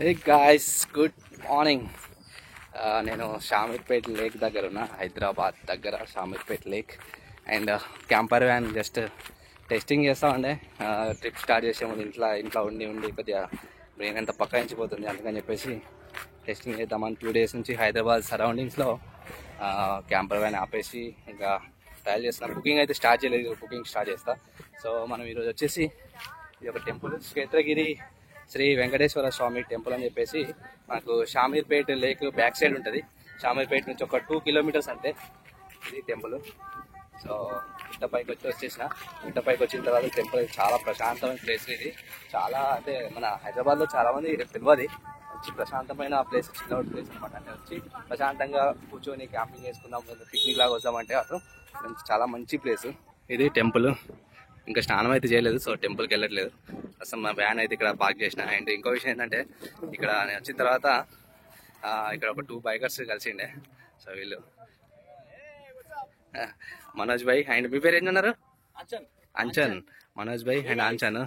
Hey guys, good morning. నేను Shamirpet lake దగ్గర ఉన్నా, హైదరాబాద్ దగ్గర Shamirpet lake. And camper van just testing చేస్తూ ఉండే. ట్రిప్ స్టార్ట్ చేసే ముందు ఇంట్లో ఉండి కొద్దిగా బ్రెయిన్ అంతా పక్కాయించిపోతుంది, అందుకని చెప్పేసి టెస్టింగ్ చేద్దామని 2 days నుంచి హైదరాబాద్ సరౌండింగ్స్లో క్యాంపర్ వ్యాన్ ఆపేసి ఇంకా ట్రయల్ చేస్తున్నాను. బుకింగ్ అయితే స్టార్ట్ చేయలేదు, బుకింగ్ స్టార్ట్ చేస్తా. సో మనం ఈరోజు వచ్చేసి ఇది ఒక టెంపుల్, క్షేత్రగిరి శ్రీ వెంకటేశ్వర స్వామి టెంపుల్ అని చెప్పేసి మనకు షామీర్పేట్ లేక్ బ్యాక్ సైడ్ ఉంటుంది. షామీర్పేట్ నుంచి ఒక 2 kilometers అంతే ఇది టెంపుల్. సో గుట్టపైకి వచ్చేసిన, గుట్టపైకి వచ్చిన తర్వాత టెంపుల్ చాలా ప్రశాంతమైన ప్లేస్. ఇది చాలా అంటే మన హైదరాబాద్లో చాలా మంది తెలియదు, మంచి ప్రశాంతమైన ప్లేస్, చిన్న ప్లేస్ అనమాట. అంటే వచ్చి ప్రశాంతంగా కూర్చొని క్యాంపింగ్ చేసుకుందాం, పిక్నిక్ లాగా వద్దామంటే అసలు చాలా మంచి ప్లేస్ ఇది టెంపుల్. ఇంకా స్నానం అయితే చేయలేదు, సో టెంపుల్కి వెళ్ళట్లేదు. అసలు మా వ్యాన్ అయితే ఇక్కడ పార్క్ చేసిన. అండ్ ఇంకో విషయం ఏంటంటే ఇక్కడ నేను వచ్చిన తర్వాత ఇక్కడ ఒక 2 bikers కలిసిండే. సో వీళ్ళు మనోజ్ భాయ్ అండ్ మీ పేరు ఏంటన్నారు? అంచన్. మనోజ్ భాయ్ అండ్ అంచన్.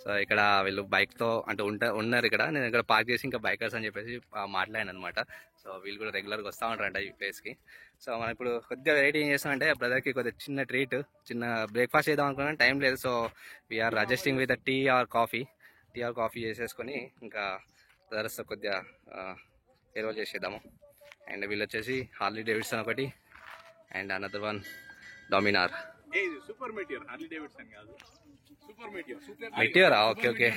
సో ఇక్కడ వీళ్ళు బైక్తో అంటే ఉన్నారు ఇక్కడ. నేను ఇక్కడ పార్క్ చేసి ఇంకా బైకర్స్ అని చెప్పేసి మాట్లాడాను అనమాట. సో వీళ్ళు కూడా రెగ్యులర్గా వస్తూ ఉంటారంట ఈ ప్లేస్కి. సో మనం ఇప్పుడు కొద్దిగా వెరైటీ ఏం చేస్తామంటే బ్రదర్కి కొద్దిగా చిన్న ట్రీట్, చిన్న బ్రేక్ఫాస్ట్ చేద్దాం అనుకున్నాను, టైం లేదు. So we're adjusting with tea or coffee చేసేసుకొని ఇంకా బ్రదర్స్తో కొద్దిగా ఫేర్వెల్ చేసేద్దాము. అండ్ వీళ్ళు వచ్చేసి హార్లీ డేవిడ్సన్ ఒకటి అండ్ అనదర్ వన్ డామినార్. మెటియరా? Okay okay,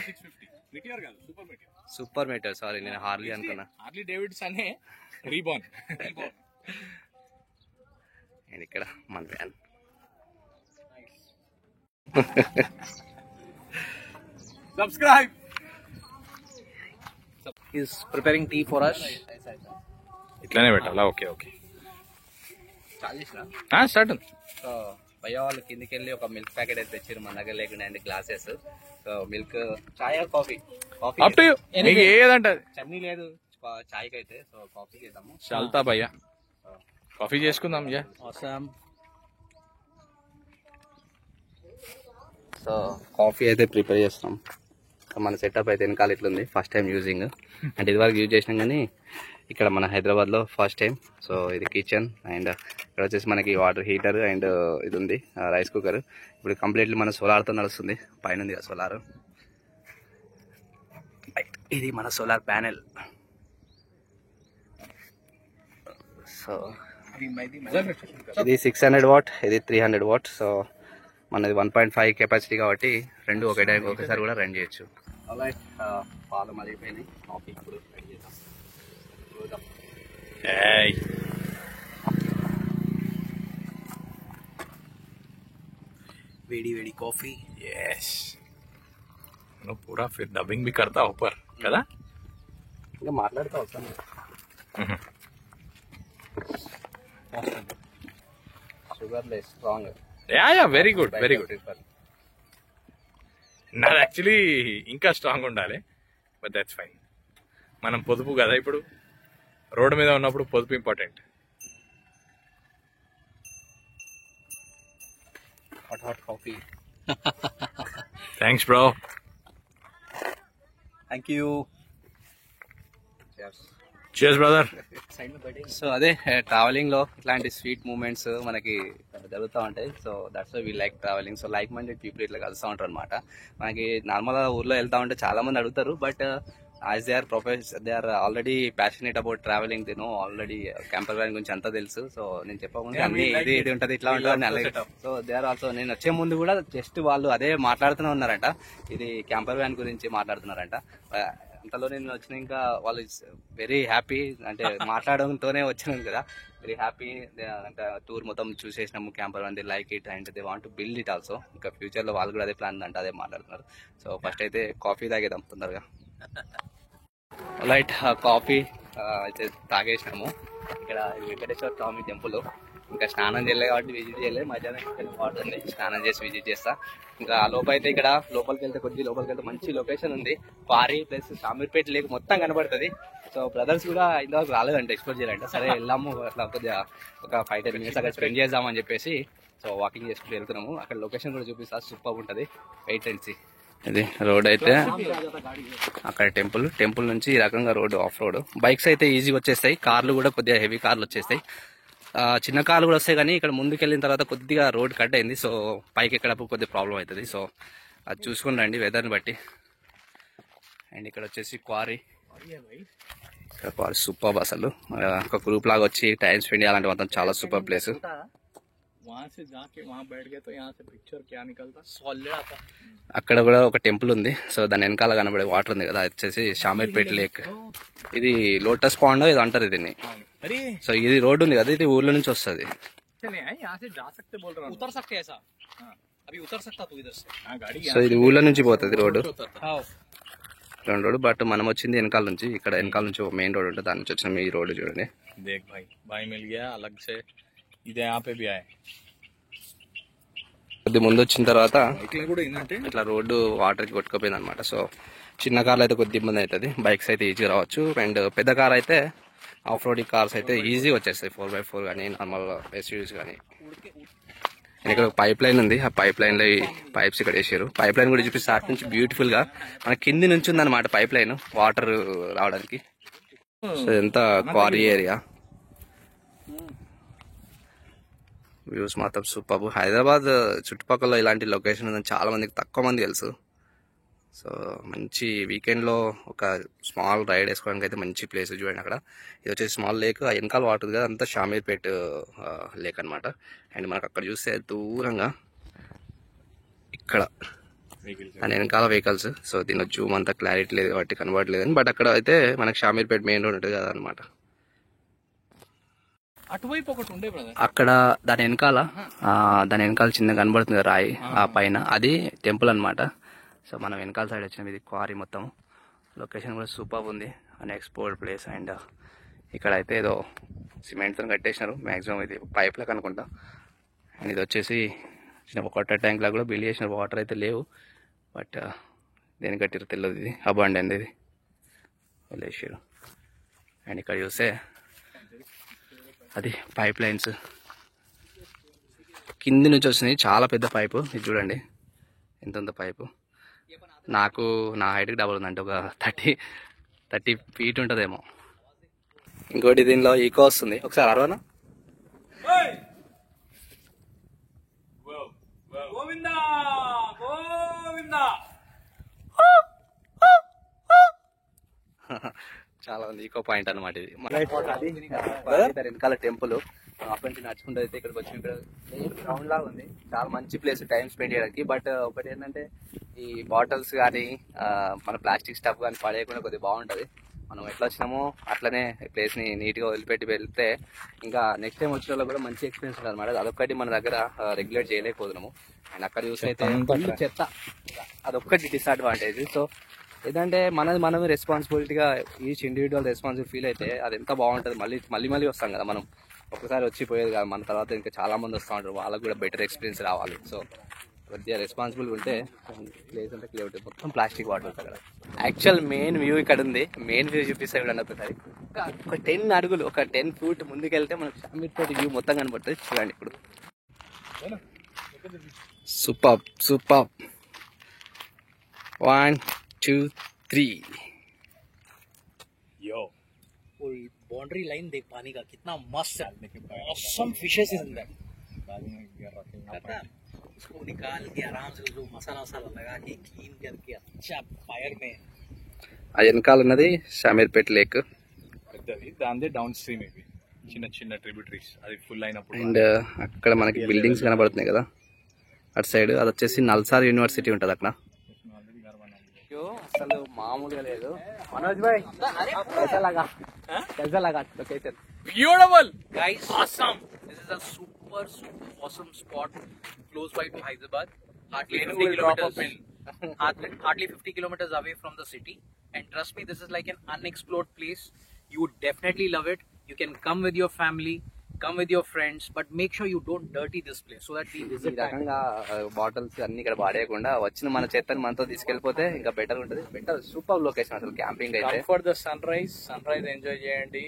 super Meteor. Sorry, నేను హార్లీ అనుకున్నా. Harley Davidson reborn. అండ్ ఇక్కడ మన van. Subscribe. Is preparing tea for us. ఇట్లానే పెట్టాలా? Okay okay, start. సో భయ్య వాళ్ళు కిందికి వెళ్ళి ఒక మిల్క్ ప్యాకెట్ అయితే తెచ్చారు మన దగ్గర లేకుండా, and glasses. So milk, chai, coffee ఏదంటే చట్నీ లేదు చాయ్కి అయితే. సో కాఫీ చేద్దాము. చల్తా భయ్యా, కాఫీ చేసుకుందాం. సో కాఫీ అయితే ప్రిపేర్ చేస్తాం. మన సెటప్ అయితే వెనకాల ఇట్లుంది, ఫస్ట్ టైం యూజింగ్. అంటే ఇదివరకు యూజ్ చేసినాం కానీ ఇక్కడ మన హైదరాబాద్లో ఫస్ట్ టైం. సో ఇది కిచెన్ అండ్ ఇక్కడ వచ్చేసి మనకి వాటర్ హీటర్ అండ్ ఇది ఉంది రైస్ కుక్కర్. ఇప్పుడు కంప్లీట్లీ మన సోలార్తో నడుస్తుంది, పైన ఉంది కదా సోలార్. ఇది మన సోలార్ ప్యానెల్. సో ఇది 600 watt, ఇది 300 watt. సో మనది 1.5 కెపాసిటీ కాబట్టి రెండు ఒకేసారి కూడా రన్ చేయొచ్చు. ఆల్రైట్, పాలు మరిగిపోయినాయి, కాఫీ ఇప్పుడు రెడీ చేద్దాం. వేడి వేడి కాఫీ. यस, पूरा फिर डबिंग भी करता ऊपर కదా. ఇంకా మాట్లాడుతూ వస్తాను. Sugar less, strong. Yeah very good. నాది యాక్చువల్లీ ఇంకా స్ట్రాంగ్ ఉండాలి, బట్ దట్స్ ఫైన్. మనం పొదుపు కదా, ఇప్పుడు రోడ్డు మీద ఉన్నప్పుడు పొదుపు important. Hot coffee. Thanks bro. Thank you. cheers brother. So అదే ట్రావెలింగ్ లో ఇట్లాంటి స్వీట్ మూమెంట్స్ మనకి జరుగుతూ ఉంటాయి. So that's why we like travelling. So like minded people ఇట్లా కలుస్తూ ఉంటారు అనమాట. మనకి నార్మల్గా ఊర్లో వెళ్తా ఉంటే చాలా మంది అడుగుతారు, but as they are already passionate about travelling. They know already camper van గురించి అంతా తెలుసు. సో నేను చెప్పకుండా అన్ని ఇది ఉంటుంది, ఇట్లా ఉంటుంది అలాగే. సో దే ఆర్ ఆల్సో, నేను వచ్చే ముందు కూడా జస్ట్ వాళ్ళు అదే మాట్లాడుతూనే ఉన్నారంట, ఇది క్యాంపర్ వ్యాన్ గురించి మాట్లాడుతున్నారంట. అంతలో నేను వచ్చిన ఇంకా వాళ్ళు వెరీ హ్యాపీ, అంటే మాట్లాడడంతోనే వచ్చినాను కదా, వెరీ హ్యాపీ. అంటే టూర్ మొత్తం చూసేసినాము camper van, they like it and they want to build it also. ఇంకా ఫ్యూచర్లో వాళ్ళు కూడా అదే ప్లాన్ అంటే అదే మాట్లాడుతున్నారు. సో ఫస్ట్ అయితే కాఫీ తాగేద్దాం తొందరగా. రైట్, కాఫీ అయితే తాగేసినాము. ఇక్కడ వెంకటేశ్వర స్వామి టెంపుల్. ఇంకా స్నానం చేయలేదు కాబట్టి విజిట్ చేయలేదు, మధ్యాహ్నం వాటర్ ఉంది, స్నానం చేసి విజిట్ చేస్తా. ఇంకా లోపైతే ఇక్కడ లోపలికి వెళ్తే మంచి లొకేషన్ ఉంది, పారి ప్లస్ షామీర్పేట లేక్ మొత్తం కనబడుతుంది. సో బ్రదర్స్ కూడా ఇంతవరకు రాలేదంటే ఎక్స్ప్లోర్ చేయాలంటే, సరే వెళ్దాము అట్లా కొద్దిగా ఒక 5-10 minutes అక్కడ స్పెండ్ చేద్దామని చెప్పేసి సో వాకింగ్ చేసుకుంటూ వెళ్తున్నాము. అక్కడ లొకేషన్ కూడా చూపిస్తా, సూపర్ ఉంటుంది. Wait and see. ఇది రోడ్ అయితే అక్కడ టెంపుల్ నుంచి ఈ రకంగా రోడ్ ఆఫ్ రోడ్. బైక్స్ అయితే ఈజీగా వచ్చేస్తాయి, కార్లు కూడా కొద్దిగా హెవీ కార్లు వచ్చేస్తాయి, చిన్న కార్లు కూడా వస్తాయి. కానీ ఇక్కడ ముందుకు వెళ్ళిన తర్వాత కొద్దిగా రోడ్ కట్ అయింది, సో పైకి ఎక్కడప్పుడు కొద్దిగా ప్రాబ్లం అవుతుంది. సో అది చూసుకుని రండి వెదర్ని బట్టి. అండ్ ఇక్కడ వచ్చేసి క్వారీ సూపర్ అసలు. ఒక గ్రూప్ లాగా వచ్చి టైం స్పెండ్ చేయాలంటే మాత్రం చాలా సూపర్ ప్లేస్. అక్కడ కూడా ఒక టెంపుల్ ఉంది, సో దాని వెనకాల కనబడే వాటర్ ఉంది కదా, అది వచ్చేసి షామీర్పేట్ లేక్. ఇది లోటస్ పాండ్ ఇది అంటారు దీన్ని. సో ఇది రోడ్డు ఉంది కదా, ఇది ఊర్లో నుంచి వస్తుంది. సో ఇది ఊర్లో నుంచి పోతుంది రోడ్డు, రోడ్. బట్ మనం వచ్చింది వెనకాల నుంచి. ఇక్కడ వెనకాల నుంచి మెయిన్ రోడ్ ఉంటుంది, దాని నుంచి వచ్చిన ఈ రోడ్డు చూడండి. కొద్ది ముందు వచ్చిన తర్వాత ఇట్లా రోడ్డు వాటర్కి కొట్టుకుపోయింది అనమాట. సో చిన్న కార్లు అయితే కొద్ది ఇబ్బంది అవుతుంది, బైక్స్ అయితే ఈజీగా రావచ్చు. అండ్ పెద్ద కార్ అయితే ఆఫ్ రోడింగ్ కార్స్ అయితే ఈజీగా వచ్చేస్తాయి, 4x4 కానీ నార్మల్ ఎస్యూవీస్ కానీ. ఇక్కడ ఒక పైప్ లైన్ ఉంది, ఆ పైప్ లైన్ లో ఈ పైప్స్ ఇక్కడ వేసారు. పైప్ లైన్ కూడా చూపిస్తే అటు నుంచి బ్యూటిఫుల్ గా మన కింది నుంచి ఉందన్నమాట పైప్ లైన్ వాటర్ రావడానికి. సో ఎంత క్వారీ ఏరియా, వ్యూస్ మాత్రం సూపర్. హైదరాబాద్ చుట్టుపక్కల ఇలాంటి లొకేషన్ ఉందని చాలా మందికి తక్కువ మంది తెలుసు. సో మంచి వీకెండ్లో ఒక స్మాల్ రైడ్ వేసుకోవడానికి అయితే మంచి ప్లేస్ చూడండి. అక్కడ ఇది వచ్చేసి స్మాల్ లేక్, ఆ వెనకాల వాటర్ కదా అంతా షామీర్పేట్ లేక్ అనమాట. అండ్ మనకు అక్కడ చూస్తే దూరంగా ఇక్కడ దాని వెనకాల వెహికల్స్. సో దీనిలో జూమ్ అంతా క్లారిటీ లేదు కాబట్టి కనబడలేదు, బట్ అక్కడ అయితే మనకు షామీర్పేట్ మెయిన్ రోడ్ ఉంటుంది కదా అనమాట. అటువైపు ఒకటి ఉండే అక్కడ దాని వెనకాల చిన్న కనబడుతుంది రాయి, ఆ పైన అది టెంపుల్ అనమాట. సో మనం వెనకాల సైడ్ వచ్చినాం, ఇది క్వారీ మొత్తం. లొకేషన్ కూడా సూపర్ ఉంది, అన్ ఎక్స్ప్లోర్డ్ ప్లేస్. అండ్ ఇక్కడ అయితే ఏదో సిమెంట్తో కట్టేసినారు, మ్యాక్సిమం ఇది పైప్లకు అనుకుంటా. అండ్ ఇది వచ్చేసి చిన్న వాటర్ ట్యాంక్ లాగా కూడా బిల్డ్ చేసినారు, వాటర్ అయితే లేవు, బట్ దేని కట్టిరు తెలియదు. ఇది అబాండెంట్ ఇది వెళ్ళేసారు. అండ్ ఇక్కడ చూస్తే అది పైప్ లైన్స్ కింది నుంచి వస్తున్నాయి, చాలా పెద్ద పైపు. ఇది చూడండి ఎంత పైపు. నాకు నా హైట్కి డబుల్ ఉందంటే ఒక 30 ఫీట్ ఉంటుందేమో. ఇంకోటి దీనిలో ఈకో వస్తుంది, ఒకసారి అరవనా. చాలా ఉంది ఈకో పాయింట్ అనమాట ఇది. వెనకాల టెంపుల్ అప్పటి నుంచి నడుచుకుంటూ అయితే ఇక్కడికి వచ్చి ఇక్కడ గ్రౌండ్ లాగా ఉంది, చాలా మంచి ప్లేస్ టైం స్పెండ్ చేయడానికి. బట్ ఒకటి ఏంటంటే ఈ బాటిల్స్ కానీ మన ప్లాస్టిక్ స్టఫ్ కానీ పడేయకుండా కొద్దిగా బాగుంటుంది. మనం ఎట్లా వచ్చినామో అట్లనే ప్లేస్ని నీట్గా వదిలిపెట్టి వెళ్తే ఇంకా నెక్స్ట్ టైం వచ్చిన కూడా మంచి ఎక్స్పీరియన్స్ ఉంటుంది అనమాట. అదొక్కటి మన దగ్గర రెగ్యులేట్ చేయలేకపోతున్నాము. అండ్ అక్కడ చూస్తే చెత్త, అదొక్కటి డిసడ్వాంటేజ్. సో ఏదంటే మనమే రెస్పాన్సిబిలిటీగా ఈచ్ ఇండివిజువల్ రెస్పాన్సిబుల్ ఫీల్ అయితే అది ఎంత బాగుంటుంది. మళ్ళీ వస్తాం కదా మనం, ఒకసారి వచ్చిపోయేది కాదు, మన తర్వాత ఇంకా చాలా మంది వస్తూ ఉంటారు, వాళ్ళకు కూడా బెటర్ ఎక్స్పీరియన్స్ రావాలి. సో కొద్దిగా రెస్పాన్సిబుల్ ఉంటే ప్లేస్ అంతా క్లియర్ ఉంటుంది. మొత్తం ప్లాస్టిక్ వాటర్ అక్కడ. యాక్చువల్ మెయిన్ వ్యూ ఇక్కడ ఉంది, మెయిన్ వ్యూ చూపిస్తే కూడా ఒకసారి ఒక 10 అడుగులు, ఒక 10 ఫీట్ ముందుకెళ్తే మనకు షామీర్పేట వ్యూ మొత్తం కనబడుతుంది. చూడండి ఇప్పుడు. సూపర్ 1 2 3 यो बाउंड्री लाइन देख पानी का कितना मस्त है, ऑसम फिशेस इन दैट। उसको निकाल के आराम से जो मसाला लगा के क्लीन करके अच्छा फायर में ఆ వెనకాల ఉన్నది షామీర్పేట్ లేక్. పెద్దది, దాని డౌన్ స్ట్రీమ్ ఇవి చిన్న ట్రిబ్యూటరీస్, అది ఫుల్ అయినప్పుడు. అండ్ అక్కడ మనకి బిల్డింగ్స్ కనబడుతున్నాయి కదా అటు సైడ్, అది వచ్చేసి నల్సార్ యూనివర్సిటీ ఉంటుంది అక్కడ. అసలు మామూలుగా లేదు. మనోజ్ భాయ్ location beautiful guys, awesome. This is a super awesome spot close by to Hyderabad, hardly 50 kilometers away from the city. And trust me, this is like an unexplored place. You would definitely love it. You can come with your family, come with your friends, but make sure you don't dirty this place so that we visit ఈ రకంగా bottles అన్ని ఇక్కడ పాడేయకుండా వచ్చిన మన చెత్తని మనతో తీసుకెళ్లిపోతే ఇంకా better ఉంటుంది. బెటర్ సూపర్ లొకేషన్ అసలు క్యాంపింగ్ అయితే. For the sunrise enjoy చేయండి.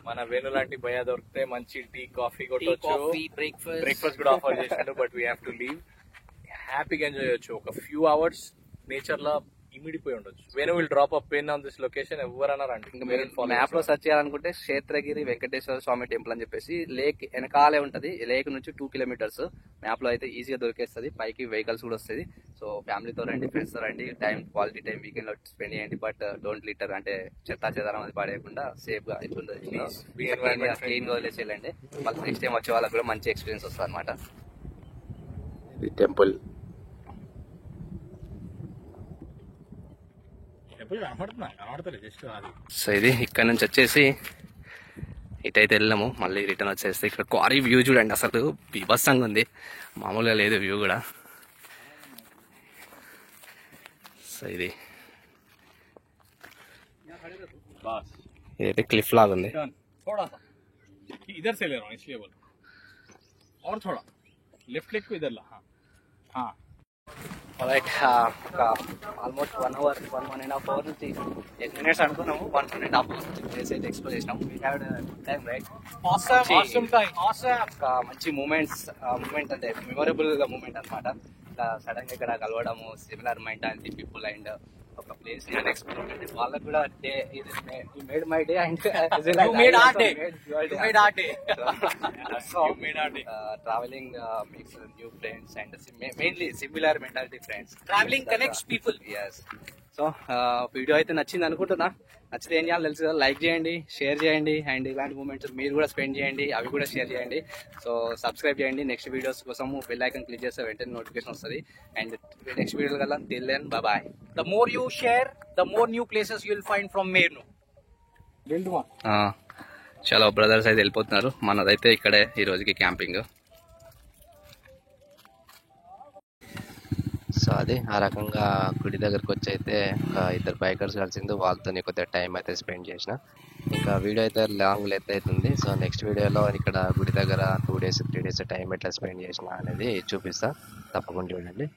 మన వేణు లాంటి భయ దొరికితే మంచి టీ కాఫీ కొట్టొచ్చు, బ్రేక్ఫాస్ట్ కూడా ఆఫర్ చేసినట్టు. But we have to leave, హ్యాపీగా ఎంజాయ్ చేయొచ్చు. ఒక ఫ్యూ అవర్స్ నేచర్ లో ఇమిడిపోయి ఉండొచ్చు. వేరే will drop up pen on this location ఎవరైనా రండి. ఇంకా మీరు మ్యాప్ లో సెర్చ్ చేయాలనుకుంటే క్షేత్రగిరి వెంకటేశ్వర స్వామి టెంపుల్ అని చెప్పేసి లేక్ వెనకాలే ఉంటది. లేక్ నుంచి 2 కిలోమీటర్స్. మ్యాప్ లో అయితే ఈజీగా దొరికేస్తుంది. పైకి వెహికల్స్ కూడా వస్తుంది. సో ఫ్యామిలీతో రండి, ఫ్రెండ్స్ తో రండి, క్వాలిటీ టైం వీకెండ్ లో స్పెండ్ చేయండి. బట్ డోంట్ లిటర్, అంటే చెత్త చెదారం అది పడేయకుండా సేఫ్ గా క్లీన్ గా వదిలేసి వెళ్ళండి. మళ్ళీ నెక్స్ట్ టైం వచ్చే వాళ్ళకి కూడా మంచి ఎక్స్పీరియన్స్ వస్తుంది అనమాట. ఇది టెంపుల్. సో ఇది ఇక్కడ నుంచి వచ్చేసి ఇటైతే వెళ్ళాము. మళ్ళీ రిటర్న్ వచ్చేస్తే ఇక్కడ క్వారీ వ్యూ చూడండి, అసలు బీభత్సంగా ఉంది, మామూలుగా లేదు వ్యూ కూడా. సో ఇదైతే క్లిఫ్ లాగా ఉంది. इधर से ले रहा हूँ इसलिए बोल और थोड़ा लेफ्ट लेग को इधर ला. हाँ రైట్, ఆల్మోస్ట్ 1 hour 1.5 hour నుంచి 8 minutes అనుకున్నాము. 1.5 hours ప్లేస్ అయితే ఎక్స్ప్లోర్ చేసినాము. We had time, right? Awesome time. ఒక మంచి మూమెంట్ అంటే మెమొరబుల్ మూమెంట్ అనమాట. సడన్ గా ఇక్కడ కలవడము, సిమిలర్ మెంటాలిటీ పీపుల్ అండ్ ఒక ప్లేస్ ఎక్స్ప్లోర్ అంటే వాళ్ళకు కూడా day made my day and You made our day. You made our day. you made our day. Traveling makes new friends and mainly similar mentality friends. Traveling connects people. Yes. So video అయితే నచ్చింది అనుకుంటున్నా. నచ్చితే ఏం చేయాలో తెలుసు కదా, like చేయండి, share చేయండి, అండ్ ఇలాంటి మూమెంట్స్ మీరు కూడా స్పెండ్ చేయండి, అవి కూడా షేర్ చేయండి. సో సబ్స్క్రైబ్ చేయండి. నెక్స్ట్ వీడియోస్ కోసం బెల్ ఐకాన్ క్లిక్ చేస్తే వెంటనే నోటిఫికేషన్ వస్తుంది. అండ్ నెక్స్ట్ వీడియో కల్లా till then, bye bye. The more you share, the more new places you will find from Mernu. చలో బ్రదర్స్ అయితే వెళ్ళిపోతున్నారు. మనదైతే ఇక్కడే ఈ రోజుకి క్యాంపింగ్. సో అది ఆ రకంగా గుడి దగ్గరకు వచ్చి అయితే ఒక 2 బైకర్స్ కలిసింది, వాళ్ళతో కొద్దిగా టైం అయితే స్పెండ్ చేసిన. ఇంకా వీడియో అయితే లాంగ్ లెంత్ అవుతుంది. సో నెక్స్ట్ వీడియోలో ఇక్కడ గుడి దగ్గర 2 days 3 days టైం ఎట్లా స్పెండ్ చేసిన అనేది చూపిస్తా, తప్పకుండా చూడండి.